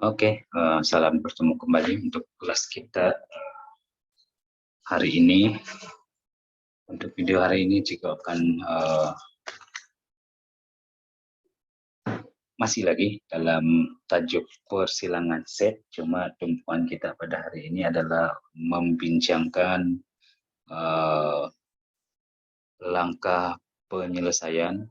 Oke, salam bertemu kembali untuk kelas kita hari ini. Untuk video hari ini juga akan masih lagi dalam tajuk persilangan set. Cuma tumpuan kita pada hari ini adalah membincangkan langkah penyelesaian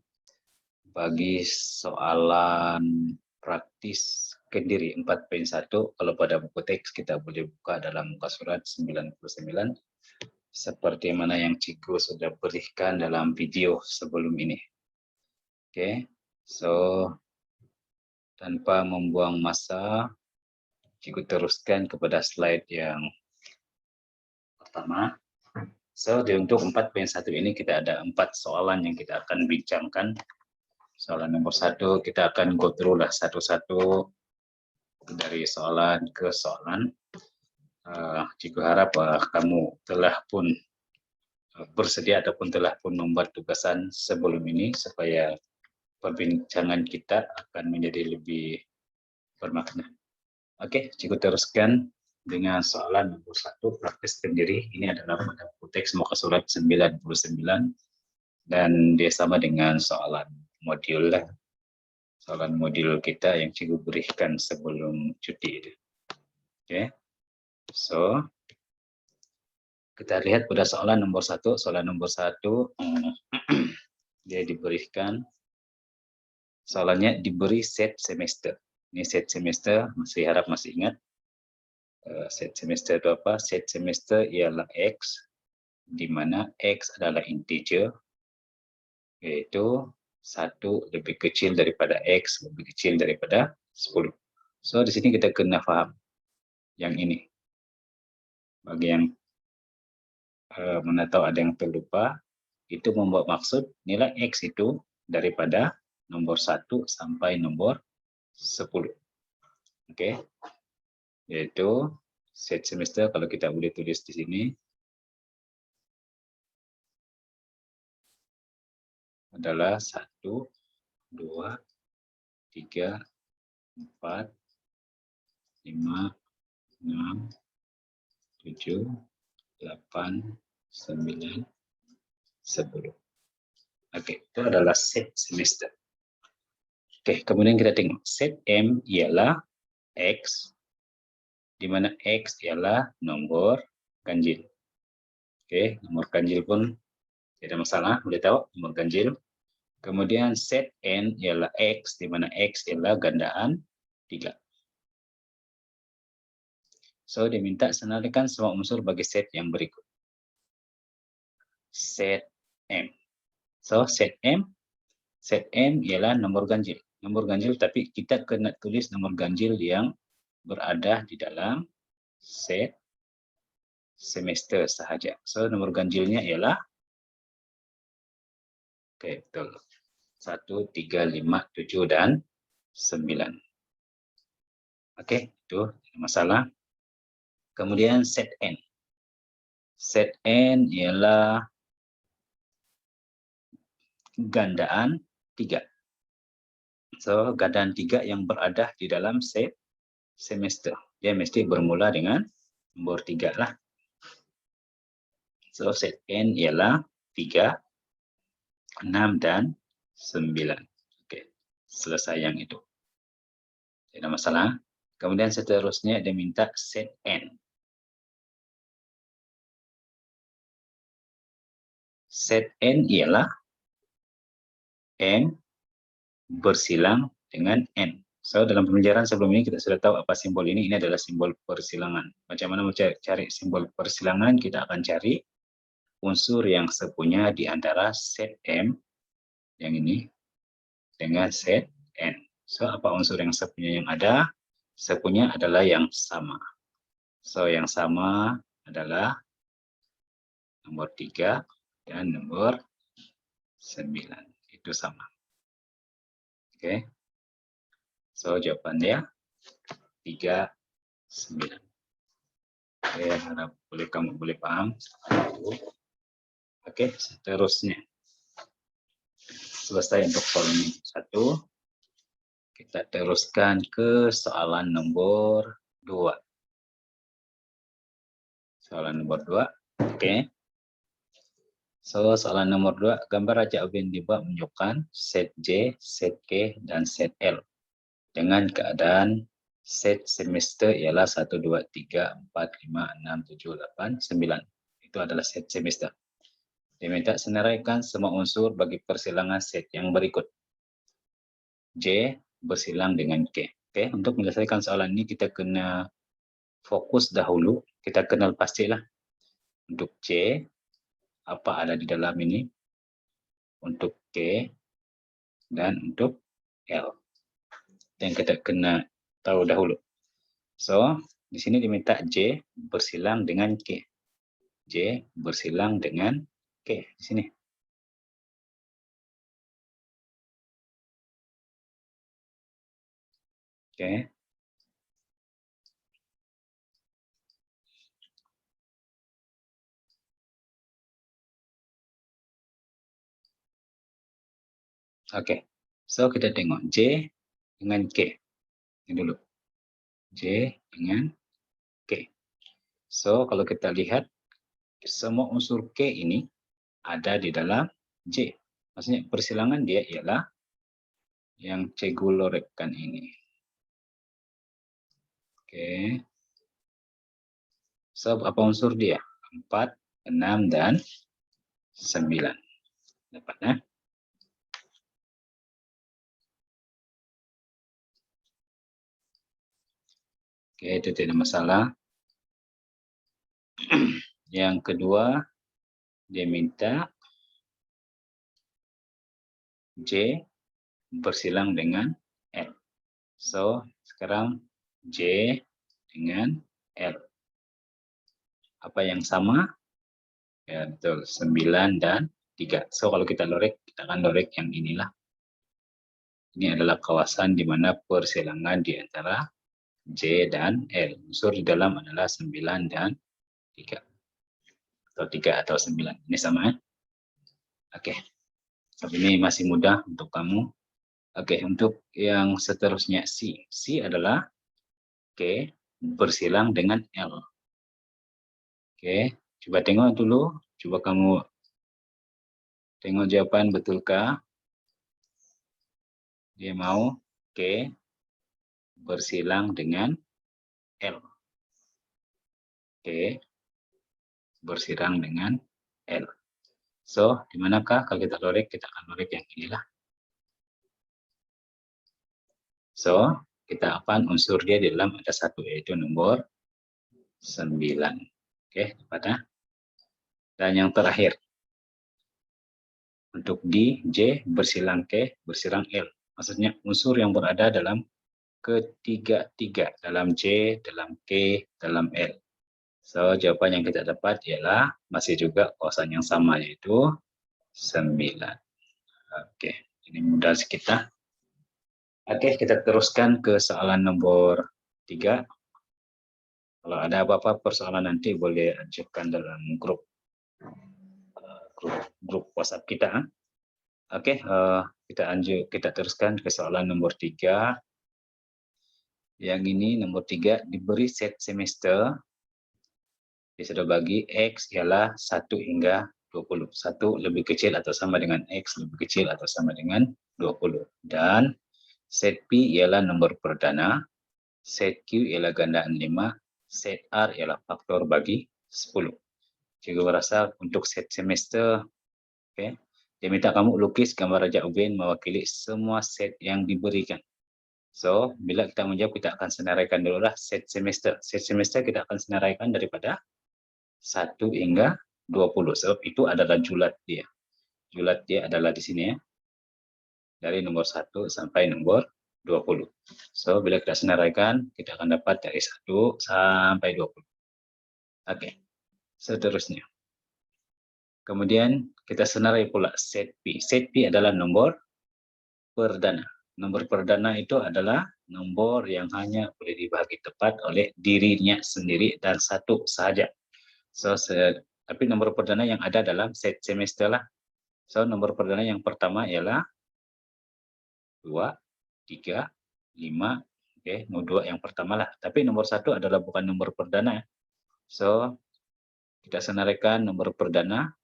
bagi soalan praktis Kendiri 4.1. Kalau pada buku teks kita boleh buka dalam muka surat 99 seperti mana yang Cikgu sudah berikan dalam video sebelum ini. Oke, so tanpa membuang masa, Cikgu teruskan kepada slide yang pertama. So untuk 4.1 ini kita ada 4 soalan yang kita akan bincangkan. Soalan nomor 1 kita akan go through lah satu-satu dari soalan ke soalan. Cikgu harap kamu telah pun bersedia ataupun telah pun membuat tugasan sebelum ini supaya perbincangan kita akan menjadi lebih bermakna. Oke, Cikgu teruskan dengan soalan nomor 1 praktis sendiri. Ini adalah pada buku teks muka surat 99 dan dia sama dengan soalan modul lah. Soalan modul kita yang Cikgu berikan sebelum cuti. Oke, so kita lihat pada soalan nomor 1. Soalan nomor 1 dia diberikan, soalannya diberi set semester. Ini set semester, masih harap masih ingat. Set semester itu apa? Set semester ialah X, di mana X adalah integer, yaitu 1 lebih kecil daripada X, lebih kecil daripada 10. So, di sini kita kena paham yang ini. Bagi yang mana tahu ada yang terlupa, itu membuat maksud nilai X itu daripada nomor 1 sampai nomor 10. Oke. Yaitu set semester, kalau kita boleh tulis di sini, adalah 1, 2, 3, 4, 5, 6, 7, 8, 9, 10. Oke, itu adalah set semester. Oke, kemudian kita tengok set M ialah X, di mana X ialah nomor ganjil. Oke, nomor ganjil pun tidak masalah, boleh tahu nomor ganjil. Kemudian set N ialah X, di mana X ialah gandaan 3. So, diminta senaraikan semua unsur bagi set yang berikut. Set M. So, set M ialah nomor ganjil. Nomor ganjil, tapi kita kena tulis nomor ganjil yang berada di dalam set semester sahaja. So, nomor ganjilnya ialah betul. 1, 3, 5, 7, dan 9. Oke, itu masalah. Kemudian set N. Set N ialah gandaan 3. So, gandaan 3 yang berada di dalam set semester. Dia mesti bermula dengan nomor 3 lah. So, set N ialah 3, 6, dan 9. Oke, selesai yang itu. Tidak masalah. Kemudian seterusnya dia minta set N. Set N ialah M bersilang dengan N. So, dalam pembelajaran sebelum ini kita sudah tahu apa simbol ini. Ini adalah simbol persilangan. Macam mana cari simbol persilangan? Kita akan cari unsur yang sepunya di antara set M yang ini dengan set N. So, apa unsur yang sepunya yang ada? Sepunya adalah yang sama. So, yang sama adalah nomor 3 dan nomor 9. Itu sama. Oke. So, jawabannya 3, 9. Oke, harap kamu boleh paham. Oke, seterusnya. Selesai untuk kolom 1. Kita teruskan ke soalan nomor 2. Soalan nomor 2. Oke. So, soalan nomor 2, gambar Raja Ubin dibuat menunjukkan set J, set K, dan set L. Dengan keadaan set semester ialah 1, 2, 3, 4, 5, 6, 7, 8, 9. Itu adalah set semester. Diminta senaraikan semua unsur bagi persilangan set yang berikut. J bersilang dengan K. Oke, untuk menyelesaikan soalan ini kita kena fokus dahulu. Kita kenal pastilah untuk J apa ada di dalam ini, untuk K, dan untuk L. Yang kita kena tahu dahulu. So, di sini diminta J bersilang dengan K. J bersilang dengan K di sini. Oke. Oke. So, kita tengok J dengan K. Ini dulu. J dengan K. So, kalau kita lihat semua unsur K ini ada di dalam J. Maksudnya persilangan dia ialah yang cikgu lorekkan ini. Oke. So, apa unsur dia? 4, 6, dan 9. Dapat, ya? Oke, itu tidak masalah. Yang kedua, dia minta J bersilang dengan L. So, sekarang J dengan L. Apa yang sama? Ya, betul. 9 dan 3. So, kalau kita lorek, kita akan lorek yang inilah. Ini adalah kawasan di mana persilangan di antara J dan L. Unsur di dalam adalah 9 dan 3. Atau 3 atau 9. Ini sama, ya? Oke. Tapi ini masih mudah untuk kamu. Oke, untuk yang seterusnya C. C adalah K bersilang dengan L. Oke, coba tengok dulu. Coba kamu tengok jawaban betulkah? Dia mau K bersilang dengan L. K bersilang dengan L. So, di manakah kalau kita lorek? Kita akan lorek yang inilah. So, kita akan unsur dia di dalam ada satu, yaitu nomor 9. Oke, pada. Dan yang terakhir, untuk D, J bersilang K, bersilang L. Maksudnya unsur yang berada dalam ketiga-tiga, dalam J, dalam K, dalam L. So, jawaban yang kita dapat ialah masih juga kawasan yang sama, yaitu 9. Oke, ini mudah sedikit. Oke, kita teruskan ke soalan nomor 3. Kalau ada apa-apa persoalan nanti boleh ajukan dalam grup WhatsApp kita. Oke, kita teruskan ke soalan nomor 3. Yang ini nomor 3, diberi set semester. Dia sudah bagi X ialah 1 hingga 20. 1 lebih kecil atau sama dengan X, lebih kecil atau sama dengan 20. Dan set P ialah nomor perdana, set Q ialah gandaan 5, set R ialah faktor bagi 10. Cikgu merasa untuk set semester, okay, dia minta kamu lukis gambar Raja Ubin mewakili semua set yang diberikan. So, bila kita menjawab, kita akan senaraikan dulu lah set semester. Set semester kita akan senaraikan daripada 1 hingga 20. Sebab itu adalah julat dia. Julat dia adalah di sini, ya. Dari nomor 1 sampai nomor 20. So, bila kita senaraikan, kita akan dapat dari 1 sampai 20. Oke, seterusnya. Kemudian kita senarai pula set P. Set P adalah nomor perdana. Nomor perdana itu adalah nomor yang hanya boleh dibagi tepat oleh dirinya sendiri dan satu saja. So, tapi nomor perdana yang ada dalam set semester lah. So, nomor perdana yang pertama ialah 2, 3, 5. Oke, nomor 2 yang pertama lah. Tapi nomor 1 adalah bukan nomor perdana. So, kita senaraikan nomor perdana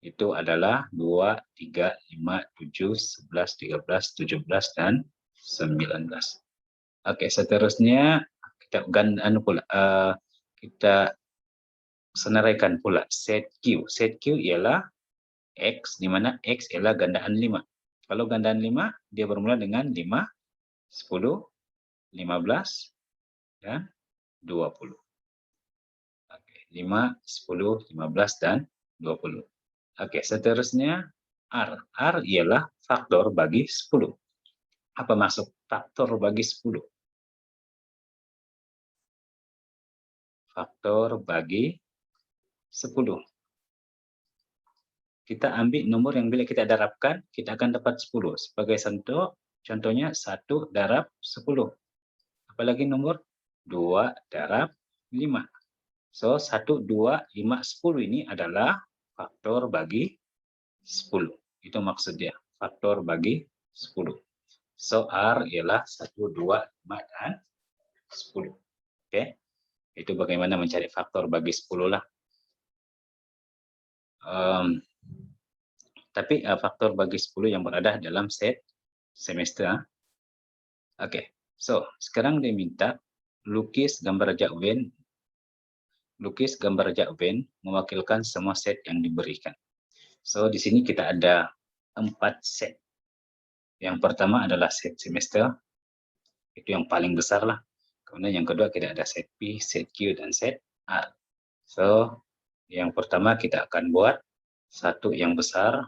itu adalah 2, 3, 5, 7, 11, 13, 17, dan 19. Oke, seterusnya kita kita senaraikan pula set Q. Set Q ialah X, di mana X ialah gandaan 5. Kalau gandaan 5, dia bermula dengan 5, 10, 15, dan 20. Oke, 5, 10, 15, dan 20. Oke, seterusnya R. R ialah faktor bagi 10. Apa maksud faktor bagi 10? Faktor bagi 10. Kita ambil nomor yang bila kita darabkan, kita akan dapat 10. Sebagai contohnya 1 darab 10. Apalagi nomor 2 darab 5. So, 1, 2, 5, 10 ini adalah faktor bagi 10. Itu maksudnya, faktor bagi 10. So, R ialah 1, 2, 5, dan 10. Oke, itu bagaimana mencari faktor bagi 10 lah. Tapi faktor bagi 10 yang berada dalam set semester. Oke, so sekarang dia minta lukis gambar jakwen mewakilkan semua set yang diberikan. So di sini kita ada 4 set. Yang pertama adalah set semester, itu yang paling besar lah. Kemudian yang kedua kita ada set P, set Q, dan set R. So yang pertama kita akan buat satu yang besar,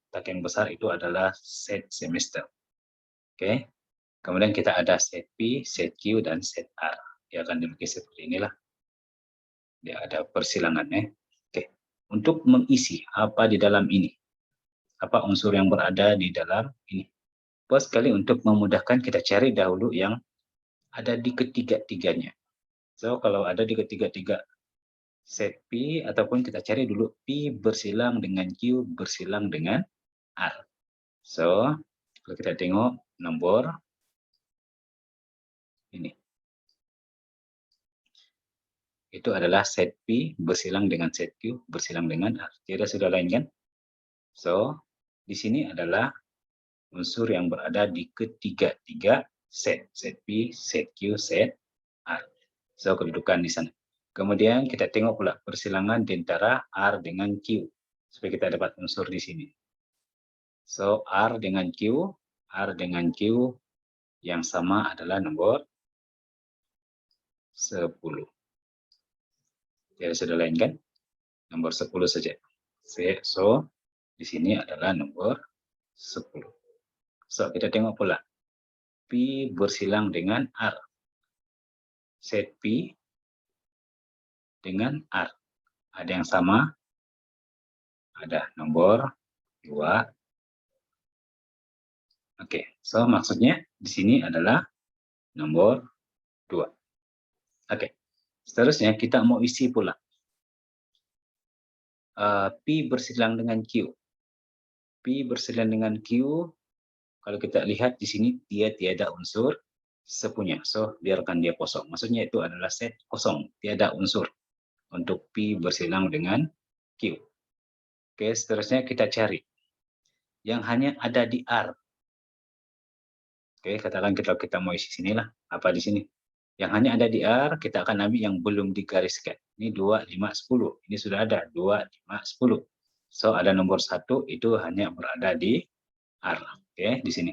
tak yang besar itu adalah set semester. Oke. Kemudian kita ada set P, set Q, dan set R. Dia akan dilukis seperti inilah. Dia ada persilangannya. Oke. Untuk mengisi apa di dalam ini? Apa unsur yang berada di dalam ini? Pas sekali untuk memudahkan kita cari dahulu yang ada di ketiga-tiganya. So, kalau ada di ketiga-tiga set P, ataupun kita cari dulu P bersilang dengan Q bersilang dengan R. So, kalau kita tengok nomor ini. Itu adalah set P bersilang dengan set Q bersilang dengan R. Tidak sudah lain kan? So, di sini adalah unsur yang berada di ketiga-tiga set. Set P, set Q, set R. So, kedudukan di sana. Kemudian kita tengok pula persilangan di antara R dengan Q. Supaya kita dapat unsur di sini. So, R dengan Q yang sama adalah nomor 10. Jadi sudah lain kan? Nomor 10 saja. So, di sini adalah nomor 10. So, kita tengok pula. P bersilang dengan R. Set P dengan R. Ada yang sama? Ada nomor 2. Oke, so maksudnya di sini adalah nomor 2. Oke, seterusnya kita mau isi pula. P bersilang dengan Q. P bersilang dengan Q, kalau kita lihat di sini dia tiada unsur sepunya. So, biarkan dia kosong. Maksudnya itu adalah set kosong, tiada unsur untuk P bersilang dengan Q. Oke, seterusnya kita cari yang hanya ada di R. Oke, katakan kita mau isi sinilah. Apa di sini? Yang hanya ada di R, kita akan ambil yang belum digariskan. Ini 2, 5, 10. Ini sudah ada 2, 5, 10. So, ada nomor 1 itu hanya berada di R. Oke, di sini.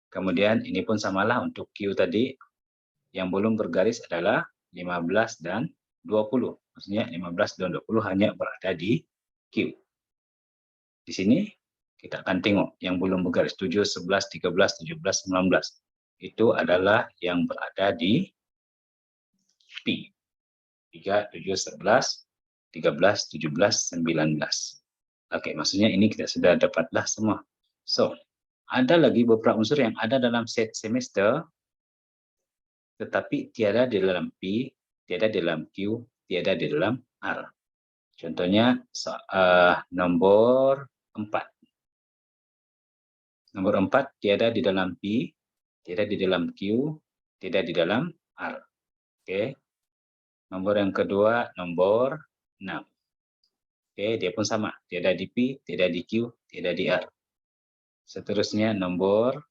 Kemudian ini pun samalah untuk Q tadi. Yang belum bergaris adalah 15 dan 20. Maksudnya 15 dan 20 hanya berada di Q. Di sini kita akan tengok yang belum bergaris 7, 11, 13, 17, 19. Itu adalah yang berada di P. 3, 7, 11, 13, 17, 19. Oke, maksudnya ini kita sudah dapatlah semua. So, ada lagi beberapa unsur yang ada dalam set semester, tetapi tiada di dalam P, tiada di dalam Q, tiada di dalam R. Contohnya nomor 4. Nomor 4, tiada di dalam P, tidak di dalam Q, tidak di dalam R. Oke. Nomor yang kedua, nomor 6. Oke, dia pun sama. Tidak di P, tidak di Q, tidak di R. Seterusnya nomor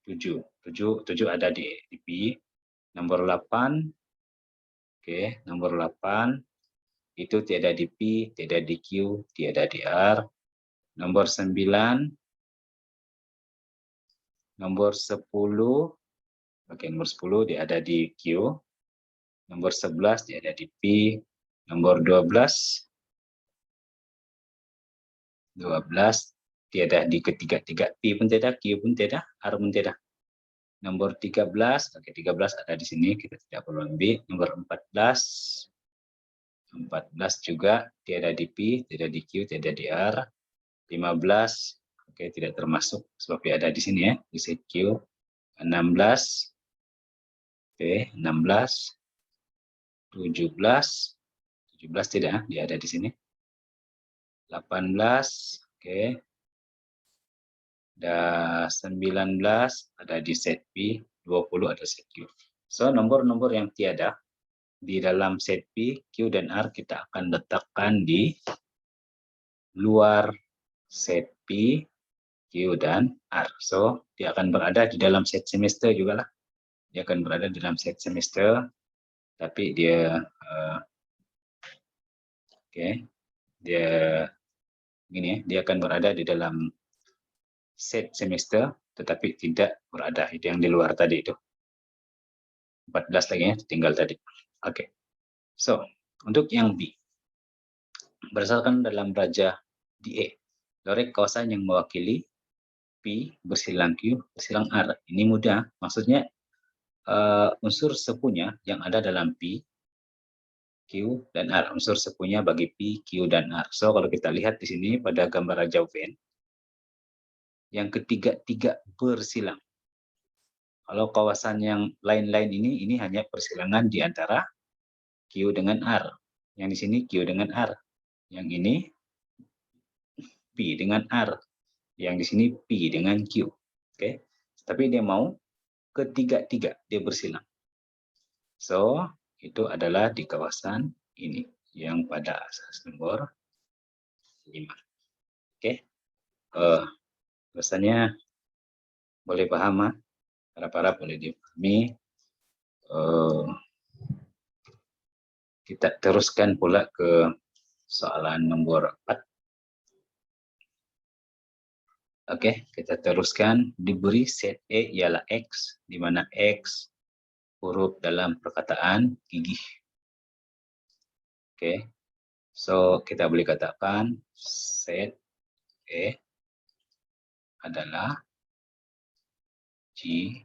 7. 7 ada di P. Nomor 8. Oke, nomor 8 itu tidak di P, tidak di Q, tidak di R. Nomor 9. Nomor 10. Oke, nomor 10 dia ada di Q. Nomor 11 dia ada di P. Nomor 12 tiada di ketiga-tiga. P pun tidak, Q pun tidak, R pun tidak. Nomor 13, oke 13 ada di sini, kita tidak perlu ambil. Nomor 14 juga tiada di P, tidak di Q, tidak di R. 15, oke tidak termasuk sebab dia ada di sini ya, di set Q. 16, oke 16. 17 tidak, dia ada di sini. 18, oke. Dan 19 ada di set P, 20 ada set Q. So, nomor-nomor yang tiada di dalam set P, Q, dan R kita akan letakkan di luar set P, Q, dan R. So, dia akan berada di dalam set semester juga lah. Dia akan berada di dalam set semester, tapi dia dia gini ya, dia akan berada di dalam set semester, tetapi tidak berada. Itu yang di luar tadi itu. 14 lagi ya, tinggal tadi. Oke. So, untuk yang B. Berdasarkan dalam raja di E. Lorek kawasan yang mewakili P bersilang Q bersilang R. Ini mudah. Maksudnya unsur sepunya yang ada dalam P, Q, dan R. Unsur sepunya bagi P, Q, dan R. So, kalau kita lihat di sini pada gambar raja Venn, yang ketiga-tiga bersilang. Kalau kawasan yang lain-lain ini hanya persilangan di antara Q dengan R. Yang di sini Q dengan R. Yang ini P dengan R. Yang di sini P dengan Q. Oke. Tapi dia mau ketiga-tiga dia bersilang. So, itu adalah di kawasan ini yang pada asas nomor 5. Oke. Rasanya boleh paham, harap-harap boleh dipahami. Kita teruskan pula ke soalan nomor 4. Oke, kita teruskan. Diberi set E ialah X, di mana X huruf dalam perkataan gigih. Oke, so kita boleh katakan set E adalah G,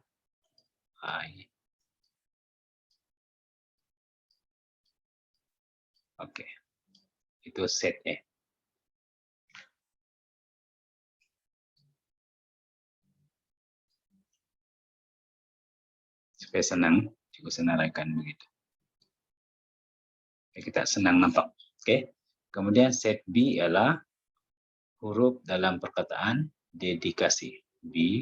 I. Oke, itu set E. Supaya senang, juga senaraikan begitu. Oke, kita senang nampak. Oke, kemudian set B ialah huruf dalam perkataan dedikasi. B,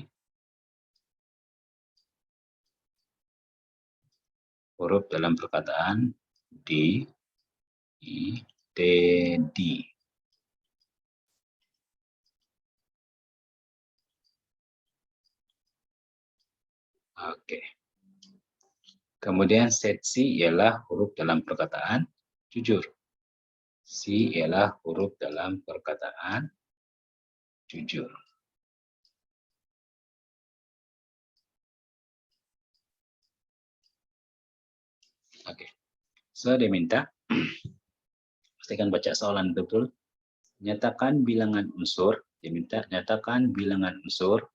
huruf dalam perkataan D, I, D, D. Oke. Kemudian set C ialah huruf dalam perkataan jujur. C ialah huruf dalam perkataan jujur. Oke. So, dia minta, pastikan baca soalan betul. Nyatakan bilangan unsur, dia minta nyatakan bilangan unsur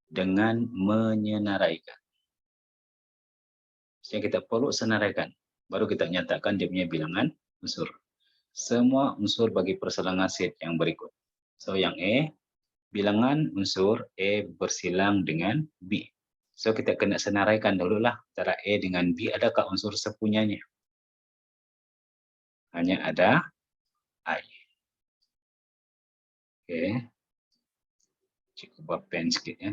dengan menyenaraikan. Jadi kita perlu senaraikan, baru kita nyatakan dia punya bilangan unsur. Semua unsur bagi persilangan set yang berikut. So, yang E, bilangan unsur E bersilang dengan B. So, kita kena senaraikan dulu lah antara E dengan B, adakah unsur sepunyanya? Hanya ada I. Oke. Cukup pen sedikit ya.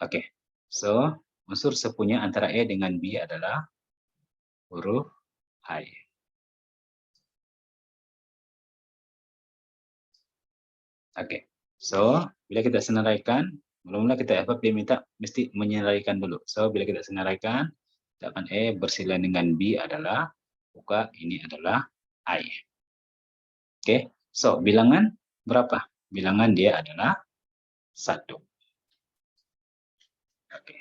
Oke, so unsur sepunya antara E dengan B adalah huruf I. Oke, so bila kita senaraikan, mula-mula kita dia minta mesti menyenaraikan dulu. So bila kita senaraikan, kita akan E bersila dengan B adalah buka, ini adalah I. Oke, so bilangan berapa? Bilangan dia adalah 1. Oke.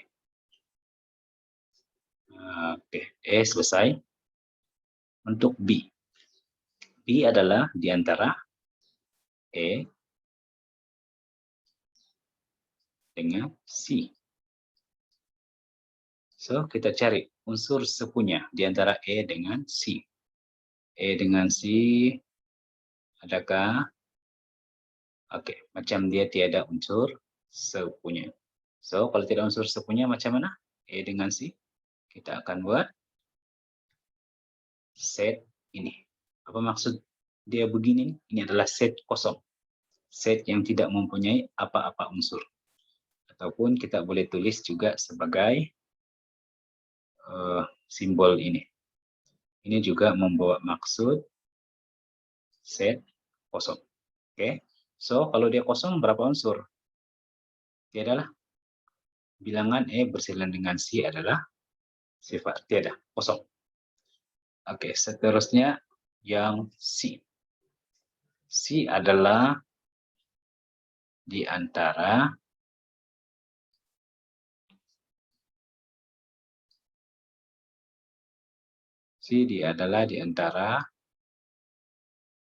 Oke, E selesai. Untuk B. B adalah di antara E dengan C. So, kita cari unsur sepunya di antara E dengan C. E dengan C, adakah? Oke, macam dia tiada unsur sepunya. So, kalau tidak unsur sepunya macam mana? E dengan C, kita akan buat set ini. Apa maksud dia begini? Ini adalah set kosong. Set yang tidak mempunyai apa-apa unsur. Ataupun kita boleh tulis juga sebagai simbol ini. Ini juga membawa maksud set kosong. Oke, so kalau dia kosong berapa unsur? Tiada lah. Bilangan E bersila dengan C adalah sifat tiada, kosong. Oke, seterusnya yang C. C adalah di antara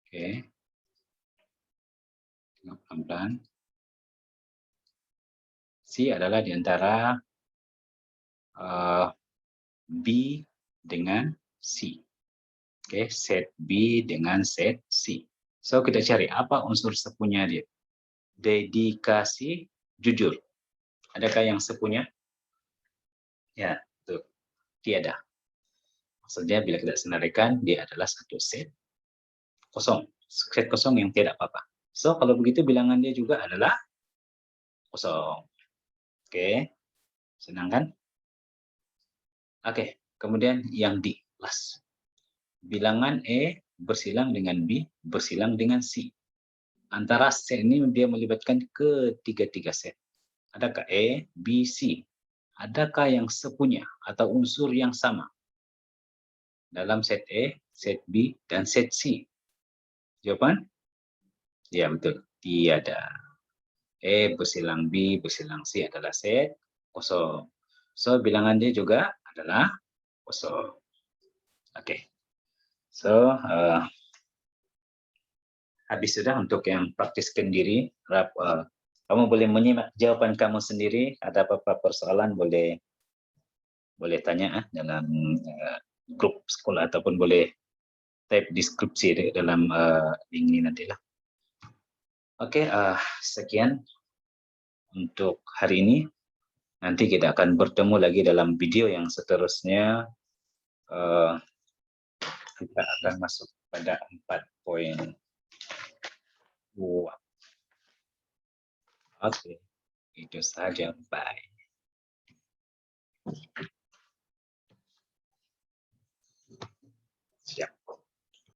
oke, pelan-pelan. C adalah di antara B dengan C. Oke, set B dengan set C. So, kita cari apa unsur sepunya dia. Dedikasi jujur. Adakah yang sepunya? Ya, tuh. Tiada. Maksudnya bila kita senaraikan, dia adalah satu set kosong. Set kosong yang tidak apa-apa. So, kalau begitu bilangan dia juga adalah kosong. Oke, senang kan? Oke, kemudian yang D, last. Bilangan E bersilang dengan B, bersilang dengan C. Antara set ini dia melibatkan ketiga-tiga set. Adakah E, B, C? Adakah yang sepunya atau unsur yang sama dalam set E, set B, dan set C? Jawaban? Ya, betul. Tiada. E bersilang B, bersilang C adalah set kosong. So, bilangan dia juga adalah kosong. Oke. So, habis sudah untuk yang praktiskan diri. Kamu boleh menyimak jawaban kamu sendiri. Ada apa-apa persoalan boleh tanya dalam grup sekolah ataupun boleh type deskripsi dalam link ini nantilah. Oke, sekian untuk hari ini. Nanti kita akan bertemu lagi dalam video yang seterusnya. Kita akan masuk pada 4.2. Oke, itu saja. Bye.